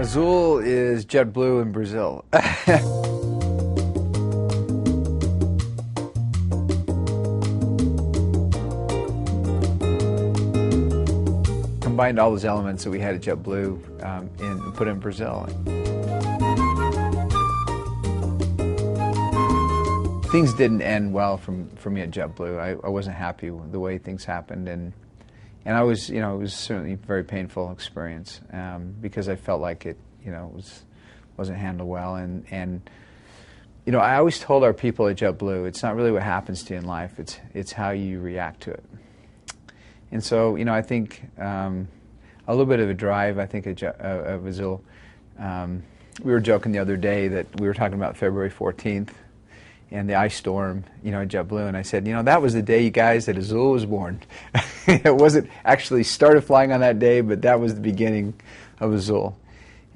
Azul is JetBlue in Brazil. Combined all those elements that we had at JetBlue and put in Brazil. Things didn't end well for me at JetBlue. I wasn't happy with the way things happened, and I was, it was certainly a very painful experience because I felt like it, wasn't handled well, and I always told our people at JetBlue, it's not really what happens to you in life, it's how you react to it. And so, I think a little bit of a drive, I think, of Azul. We were joking the other day that we were talking about February 14th and the ice storm, at JetBlue, and I said, that was the day, you guys, that Azul was born. It wasn't actually started flying on that day, but that was the beginning of Azul.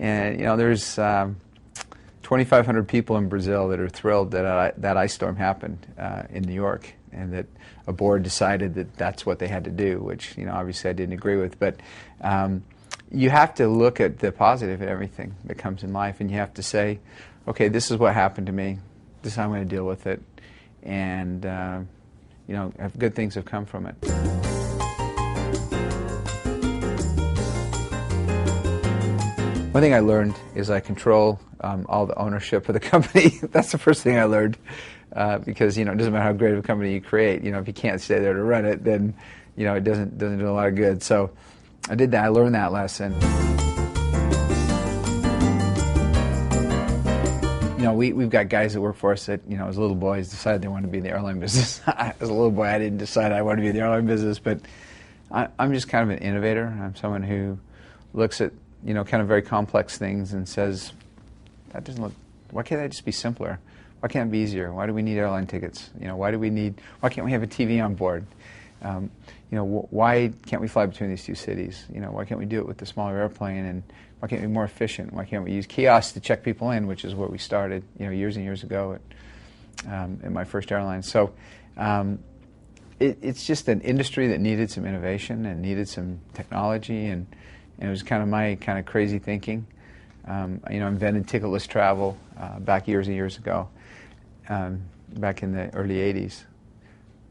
And, there's 2,500 people in Brazil that are thrilled that that ice storm happened in New York, and that a board decided that that's what they had to do, which, obviously I didn't agree with. But you have to look at the positive in everything that comes in life, and you have to say, okay, this is what happened to me. This is how I'm going to deal with it. And, good things have come from it. One thing I learned is I control all the ownership of the company. That's the first thing I learned, because it doesn't matter how great of a company you create. If you can't stay there to run it, then it doesn't do a lot of good. So I did that. I learned that lesson. We've got guys that work for us that as little boys decided they wanted to be in the airline business. As a little boy, I didn't decide I wanted to be in the airline business, but I'm just kind of an innovator. I'm someone who looks at kind of very complex things and says, that doesn't look, why can't that just be simpler? Why can't it be easier? Why do we need airline tickets? Why can't we have a TV on board? Why can't we fly between these two cities? Why can't we do it with a smaller airplane? And why can't we be more efficient? Why can't we use kiosks to check people in, which is where we started, years and years ago at my first airline. So it's just an industry that needed some innovation and needed some technology, and it was kind of my kind of crazy thinking. Invented ticketless travel back years and years ago, back in the early 80s.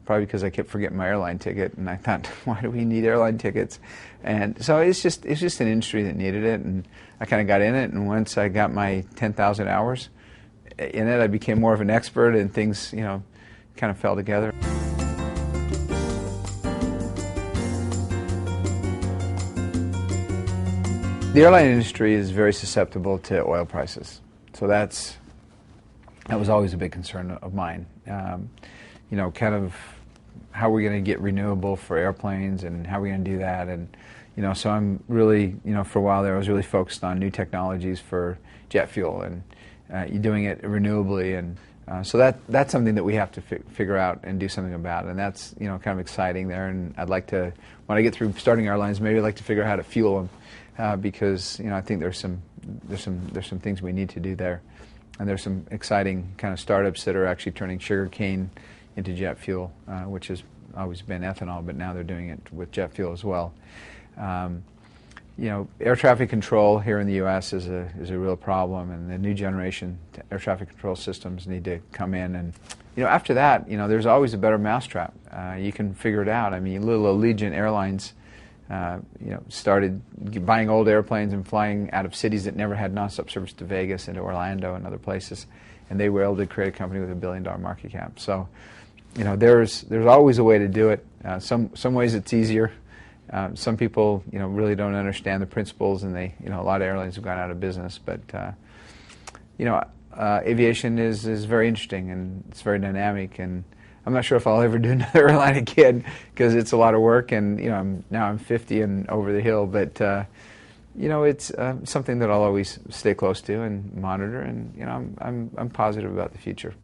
Probably because I kept forgetting my airline ticket, and I thought, why do we need airline tickets? And so it's just an industry that needed it, and I kind of got in it. And once I got my 10,000 hours in it, I became more of an expert, and things kind of fell together. The airline industry is very susceptible to oil prices, so that was always a big concern of mine. Kind of how we're going to get renewable for airplanes, and how we're going to do that, and so I'm really, for a while there, I was really focused on new technologies for jet fuel and doing it renewably, and so that's something that we have to figure out and do something about, and that's kind of exciting there. And I'd like to, when I get through starting airlines, maybe I'd like to figure out how to fuel them, because I think there's some things we need to do there, and there's some exciting kind of startups that are actually turning sugar cane into jet fuel, which has always been ethanol, but now they're doing it with jet fuel as well. Air traffic control here in the U.S. is a real problem, and the new generation air traffic control systems need to come in. And after that, there's always a better mousetrap. You can figure it out. I mean, little Allegiant Airlines, started buying old airplanes and flying out of cities that never had nonstop service to Vegas and to Orlando and other places, and they were able to create a company with $1 billion market cap. So, there's always a way to do it. Some ways it's easier. Some people, really don't understand the principles, and they, a lot of airlines have gone out of business. But, aviation is very interesting, and it's very dynamic, and I'm not sure if I'll ever do another airline again, because it's a lot of work, and I'm 50 and over the hill. But it's something that I'll always stay close to and monitor, and I'm positive about the future.